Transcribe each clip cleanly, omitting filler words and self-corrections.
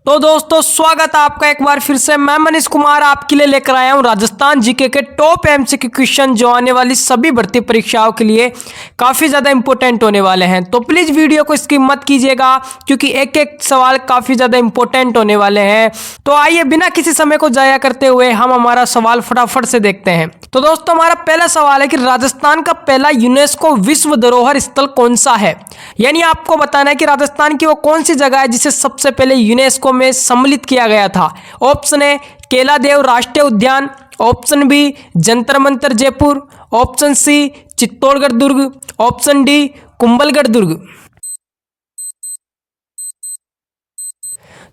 तो दोस्तों स्वागत है आपका एक बार फिर से। मैं मनीष कुमार आपके लिए लेकर आया हूं राजस्थान जीके के टॉप एमसीक्यू क्वेश्चन जो आने वाली सभी भर्ती परीक्षाओं के लिए काफ़ी ज़्यादा इंपॉर्टेंट होने वाले हैं। तो प्लीज़ वीडियो को स्किप मत कीजिएगा क्योंकि एक एक सवाल काफ़ी ज़्यादा इंपॉर्टेंट होने वाले हैं। तो आइए बिना किसी समय को जाया करते हुए हम हमारा सवाल फटाफट से देखते हैं। तो दोस्तों हमारा पहला सवाल है कि राजस्थान का पहला यूनेस्को विश्व धरोहर स्थल कौन सा है। यानी आपको बताना है कि राजस्थान की वो कौन सी जगह है जिसे सबसे पहले यूनेस्को में सम्मिलित किया गया था। ऑप्शन ए केलादेव राष्ट्रीय उद्यान, option B Jantar Mantar Jaipur, option C Chittorgarh दुर्ग, ऑप्शन डी कुंभलगढ़ दुर्ग।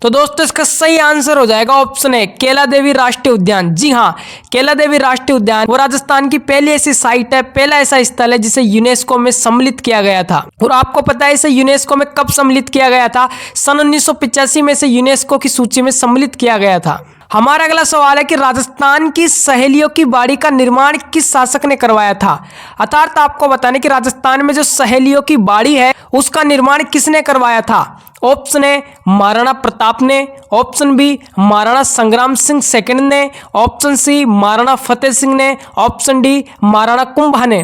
तो दोस्तों इसका सही आंसर हो जाएगा ऑप्शन ए केलादेवी राष्ट्रीय उद्यान। जी हाँ, केलादेवी राष्ट्रीय उद्यान वो राजस्थान की पहली ऐसी साइट है, पहला ऐसा स्थल है जिसे यूनेस्को में सम्मिलित किया गया था। और आपको पता है इसे यूनेस्को में कब सम्मिलित किया गया था? सन 1985 में से यूनेस्को की सूची में सम्मिलित किया गया था। हमारा अगला सवाल है कि राजस्थान की सहेलियों की बाड़ी का निर्माण किस शासक ने करवाया था। अर्थात आपको बताने कि राजस्थान में जो सहेलियों की बाड़ी है उसका निर्माण किसने करवाया था। ऑप्शन ए महाराणा प्रताप ने, ऑप्शन बी महाराणा संग्राम सिंह सेकंड ने, ऑप्शन सी महाराणा फतेह सिंह ने, ऑप्शन डी महाराणा कुंभा ने।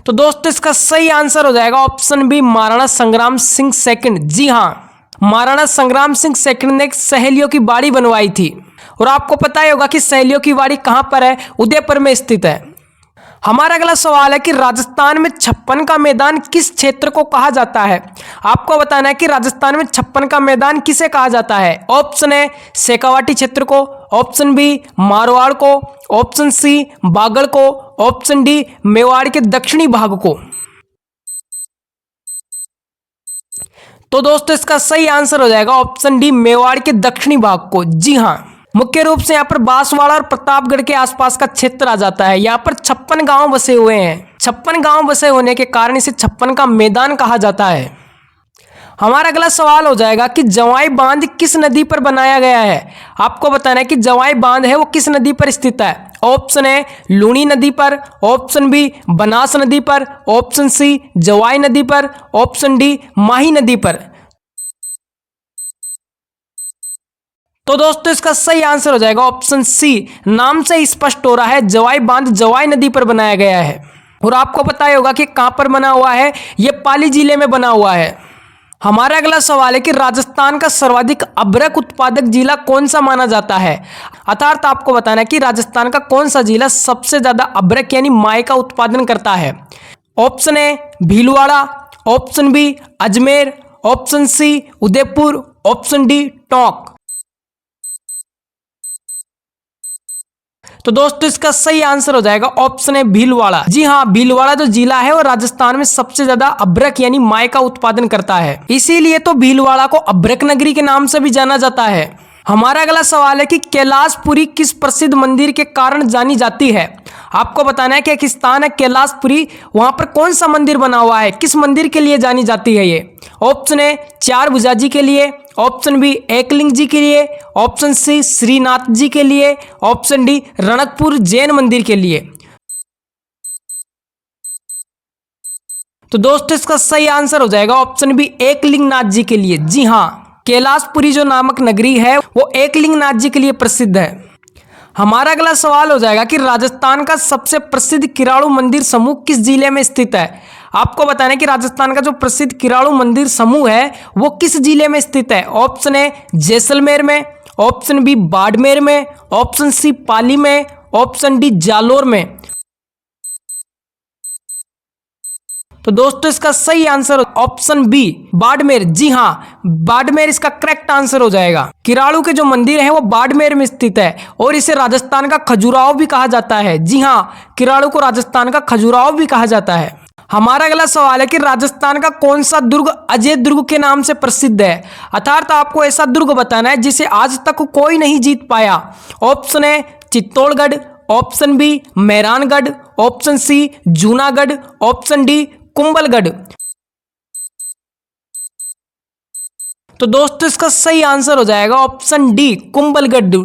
तो दोस्तों इसका सही आंसर हो जाएगा ऑप्शन बी महाराणा संग्राम सिंह सेकंड। जी हाँ, महाराणा संग्राम सिंह सेकंड ने सहेलियों की बाड़ी बनवाई थी। और आपको पता ही होगा कि सहेलियों की बाड़ी कहां पर है? उदयपुर में स्थित है। हमारा अगला सवाल है कि राजस्थान में छप्पन का मैदान किस क्षेत्र को कहा जाता है। आपको बताना है कि राजस्थान में छप्पन का मैदान किसे कहा जाता है। ऑप्शन ए शेखावाटी क्षेत्र को, ऑप्शन बी मारवाड़ को, ऑप्शन सी बागड़ को, ऑप्शन डी मेवाड़ के दक्षिणी भाग को। तो दोस्तों इसका सही आंसर हो जाएगा ऑप्शन डी मेवाड़ के दक्षिणी भाग को। जी हाँ, मुख्य रूप से यहाँ पर बांसवाड़ा और प्रतापगढ़ के आसपास का क्षेत्र आ जाता है। यहाँ पर 56 गांव बसे हुए हैं। 56 गांव बसे होने के कारण इसे 56 का मैदान कहा जाता है। हमारा अगला सवाल हो जाएगा कि जवाई बांध किस नदी पर बनाया गया है। आपको बताना है कि जवाई बांध है वो किस नदी पर स्थित है। ऑप्शन ए लूनी नदी पर, ऑप्शन बी बनास नदी पर, ऑप्शन सी जवाई नदी पर, ऑप्शन डी माही नदी पर। तो दोस्तों इसका सही आंसर हो जाएगा ऑप्शन सी। नाम से स्पष्ट हो रहा है जवाई बांध जवाई नदी पर बनाया गया है। और आपको पता ही होगा कि कहां पर बना हुआ है, यह पाली जिले में बना हुआ है। हमारा अगला सवाल है कि राजस्थान का सर्वाधिक अभ्रक उत्पादक जिला कौन सा माना जाता है। अर्थात आपको बताना है कि राजस्थान का कौन सा जिला सबसे ज्यादा अभ्रक यानी माय का उत्पादन करता है। Option A Bhilwara, option B Ajmer, option C Udaipur, option D Tonk. तो दोस्तों इसका सही आंसर हो जाएगा ऑप्शन है भीलवाड़ा। जी हाँ, भीलवाड़ा जो जिला है वो राजस्थान में सबसे ज्यादा अभ्रक यानी माय का उत्पादन करता है। इसीलिए तो भीलवाड़ा को अभ्रक नगरी के नाम से भी जाना जाता है। हमारा अगला सवाल है कि कैलाशपुरी किस प्रसिद्ध मंदिर के कारण जानी जाती है। आपको बताना है कि एक स्थान है कैलाशपुरी, वहां पर कौन सा मंदिर बना हुआ है, किस मंदिर के लिए जानी जाती है ये। ऑप्शन ए चार भुजा जी के लिए, ऑप्शन बी एकलिंग जी के लिए, ऑप्शन सी श्रीनाथ जी के लिए, ऑप्शन डी रणकपुर जैन मंदिर के लिए। तो दोस्तों इसका सही आंसर हो जाएगा ऑप्शन बी एकलिंगनाथ जी के लिए। जी हाँ, कैलाशपुरी जो नामक नगरी है वो एकलिंगनाथ जी के लिए प्रसिद्ध है। हमारा अगला सवाल हो जाएगा कि राजस्थान का सबसे प्रसिद्ध किराणु मंदिर समूह किस जिले में स्थित है। आपको बताना है कि राजस्थान का जो प्रसिद्ध किराणु मंदिर समूह है वो किस जिले में स्थित है। ऑप्शन ए जैसलमेर में, ऑप्शन बी बाड़मेर में, ऑप्शन सी पाली में, ऑप्शन डी जालोर में। तो दोस्तों इसका सही आंसर ऑप्शन बी बाड़मेर। जी हाँ, बाड़मेर इसका करेक्ट आंसर हो जाएगा। किराणु के जो मंदिर है वो बाड़मेर में स्थित है और इसे राजस्थान का खजुराहो भी कहा जाता है। जी हाँ, किराणु को राजस्थान का खजुराहो भी कहा जाता है। हमारा अगला सवाल है कि राजस्थान का कौन सा दुर्ग अजय दुर्ग के नाम से प्रसिद्ध है। अर्थात आपको ऐसा दुर्ग बताना है जिसे आज तक कोई नहीं जीत पाया। Option A Chittorgarh, option B Mehrangarh, option C Junagarh, option D Kumbhalgarh. तो दोस्तों इसका सही आंसर हो जाएगा ऑप्शन डी कुंभलगढ़।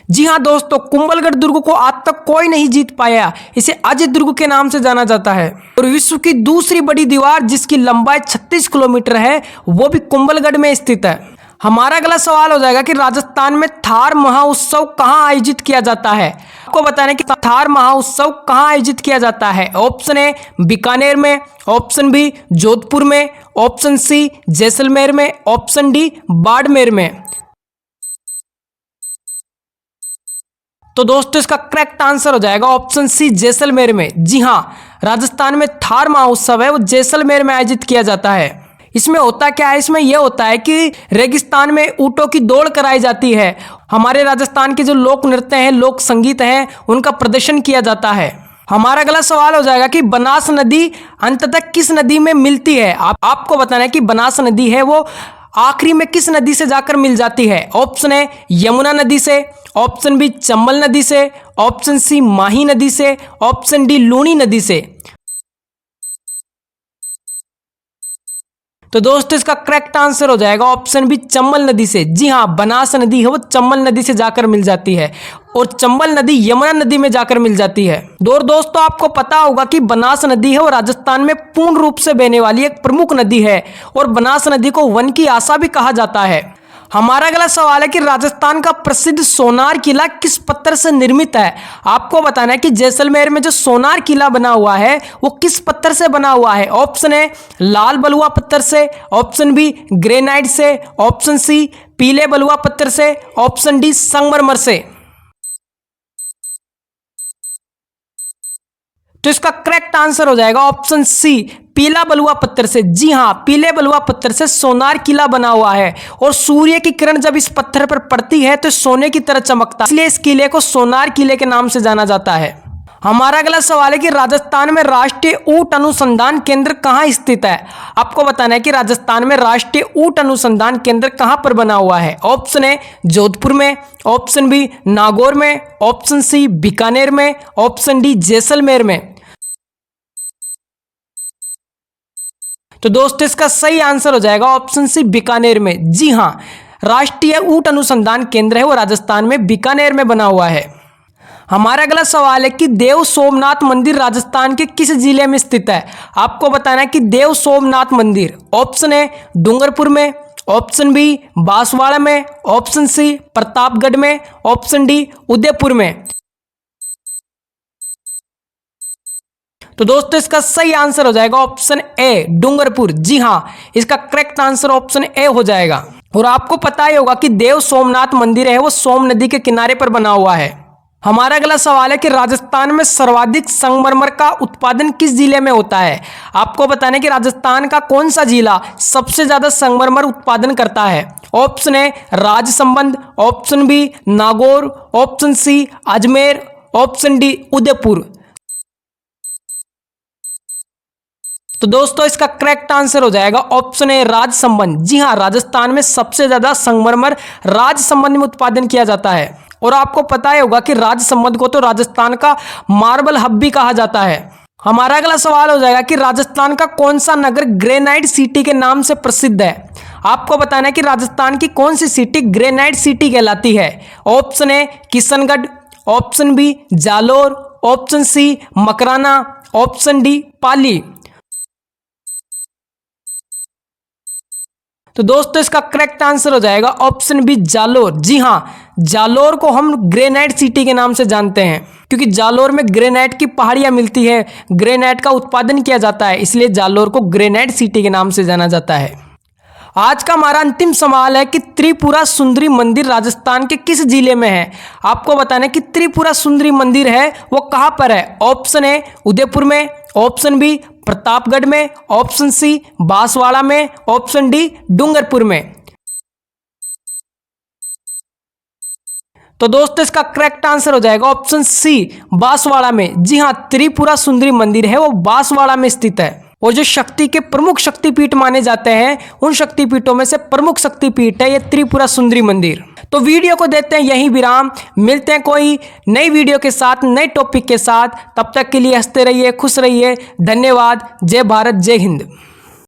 जी हाँ दोस्तों, कुंभलगढ़ दुर्ग को आज तक कोई नहीं जीत पाया। इसे अजय दुर्ग के नाम से जाना जाता है और विश्व की दूसरी बड़ी दीवार जिसकी लंबाई 36 किलोमीटर है वो भी कुंभलगढ़ में स्थित है। हमारा अगला सवाल हो जाएगा कि राजस्थान में थार महोत्सव कहाँ आयोजित किया जाता है। आपको बताना है कि थार महोत्सव कहाँ आयोजित किया जाता है। ऑप्शन ए बीकानेर में, ऑप्शन बी जोधपुर में, ऑप्शन सी जैसलमेर में, ऑप्शन डी बाड़मेर में। तो दोस्तों इसका करेक्ट आंसर हो जाएगा ऑप्शन सी जैसलमेर में। जी हाँ, राजस्थान में थार महोत्सव है वो जैसलमेर में आयोजित किया जाता है। इसमें होता क्या है, इसमें यह होता है कि रेगिस्तान में ऊंटों की दौड़ कराई जाती है। हमारे राजस्थान के जो लोक नृत्य हैं, लोक संगीत हैं, उनका प्रदर्शन किया जाता है। हमारा अगला सवाल हो जाएगा कि बनास नदी अंततः किस नदी में मिलती है। आपको बताना है कि बनास नदी है वो आखिरी में किस नदी से जाकर मिल जाती है। ऑप्शन है यमुना नदी से, ऑप्शन बी चंबल नदी से, ऑप्शन सी माही नदी से, ऑप्शन डी लूनी नदी से। तो दोस्तों इसका करेक्ट आंसर हो जाएगा ऑप्शन बी चंबल नदी से। जी हाँ, बनास नदी है वो चंबल नदी से जाकर मिल जाती है और चंबल नदी यमुना नदी में जाकर मिल जाती है। दोस्तों आपको पता होगा कि बनास नदी है वो राजस्थान में पूर्ण रूप से बहने वाली एक प्रमुख नदी है और बनास नदी को वन की आशा भी कहा जाता है। हमारा अगला सवाल है कि राजस्थान का प्रसिद्ध सोनार किला किस पत्थर से निर्मित है। आपको बताना है कि जैसलमेर में जो सोनार किला बना हुआ है वो किस पत्थर से बना हुआ है। ऑप्शन है लाल बलुआ पत्थर से, ऑप्शन बी ग्रेनाइट से, ऑप्शन सी पीले बलुआ पत्थर से, ऑप्शन डी संगमरमर से। तो इसका करेक्ट आंसर हो जाएगा ऑप्शन सी पीला बलुआ पत्थर से। जी हाँ, पीले बलुआ पत्थर से सोनार किला बना हुआ है और सूर्य की किरण जब इस पत्थर पर पड़ती है तो सोने की तरह चमकता है, इसलिए इस किले को सोनार किले के नाम से जाना जाता है। हमारा अगला सवाल है कि राजस्थान में राष्ट्रीय ऊंट अनुसंधान केंद्र कहाँ स्थित है। आपको बताना है कि राजस्थान में राष्ट्रीय ऊंट अनुसंधान केंद्र कहाँ पर बना हुआ है। ऑप्शन है जोधपुर में, ऑप्शन बी नागौर में, ऑप्शन सी बीकानेर में, ऑप्शन डी जैसलमेर में। तो दोस्तों इसका सही आंसर हो जाएगा ऑप्शन सी बीकानेर में। जी हाँ, राष्ट्रीय ऊंट अनुसंधान केंद्र है वो राजस्थान में बीकानेर में बना हुआ है। हमारा अगला सवाल है कि देव सोमनाथ मंदिर राजस्थान के किस जिले में स्थित है। आपको बताना है कि देव सोमनाथ मंदिर, ऑप्शन है डूंगरपुर में, ऑप्शन बी बांसवाड़ा में, ऑप्शन सी प्रतापगढ़ में, ऑप्शन डी उदयपुर में। तो दोस्तों इसका सही आंसर हो जाएगा ऑप्शन ए डूंगरपुर। जी हाँ, इसका करेक्ट आंसर ऑप्शन ए हो जाएगा। और आपको पता ही होगा कि देव सोमनाथ मंदिर है वो सोम नदी के किनारे पर बना हुआ है। हमारा अगला सवाल है कि राजस्थान में सर्वाधिक संगमरमर का उत्पादन किस जिले में होता है। आपको बताना है कि राजस्थान का कौन सा जिला सबसे ज्यादा संगमरमर उत्पादन करता है। ऑप्शन है Rajsamand, option B Nagaur, option C Ajmer, option D Udaipur. तो दोस्तों इसका करेक्ट आंसर हो जाएगा ऑप्शन ए राजसमंद। जी हाँ, राजस्थान में सबसे ज्यादा संगमरमर राजसमंद में उत्पादन किया जाता है। और आपको पता ही होगा कि राजसमंद को तो राजस्थान का मार्बल हब भी कहा जाता है। हमारा अगला सवाल हो जाएगा कि राजस्थान का कौन सा नगर ग्रेनाइट सिटी के नाम से प्रसिद्ध है। आपको बताना है कि राजस्थान की कौन सी सिटी ग्रेनाइट सिटी कहलाती है। Option A Kishangarh, option B Jalore, option C Makrana, option D Pali. तो दोस्तों इसका करेक्ट आंसर हो जाएगा ऑप्शन बी जालोर। जी हाँ, जालोर को हम ग्रेनाइट सिटी के नाम से जानते हैं क्योंकि जालोर में ग्रेनाइट की पहाड़ियां मिलती है, ग्रेनाइट का उत्पादन किया जाता है, इसलिए जालोर को ग्रेनाइट सिटी के नाम से जाना जाता है। आज का हमारा अंतिम सवाल है कि त्रिपुरा सुंदरी मंदिर राजस्थान के किस जिले में है। आपको बताना है कि त्रिपुरा सुंदरी मंदिर है वो कहां पर है। ऑप्शन ए उदयपुर में, ऑप्शन बी प्रतापगढ़ में, ऑप्शन सी बांसवाड़ा में, ऑप्शन डी डूंगरपुर में। तो दोस्तों इसका करेक्ट आंसर हो जाएगा ऑप्शन सी बांसवाड़ा में। जी हाँ, त्रिपुरा सुंदरी मंदिर है वो बांसवाड़ा में स्थित है और जो शक्ति के प्रमुख शक्तिपीठ माने जाते हैं उन शक्तिपीठों में से प्रमुख शक्तिपीठ है ये त्रिपुरा सुंदरी मंदिर। तो वीडियो को देते हैं यहीं विराम, मिलते हैं कोई नई वीडियो के साथ, नए टॉपिक के साथ। तब तक के लिए हंसते रहिए, खुश रहिए। धन्यवाद। जय भारत, जय हिंद।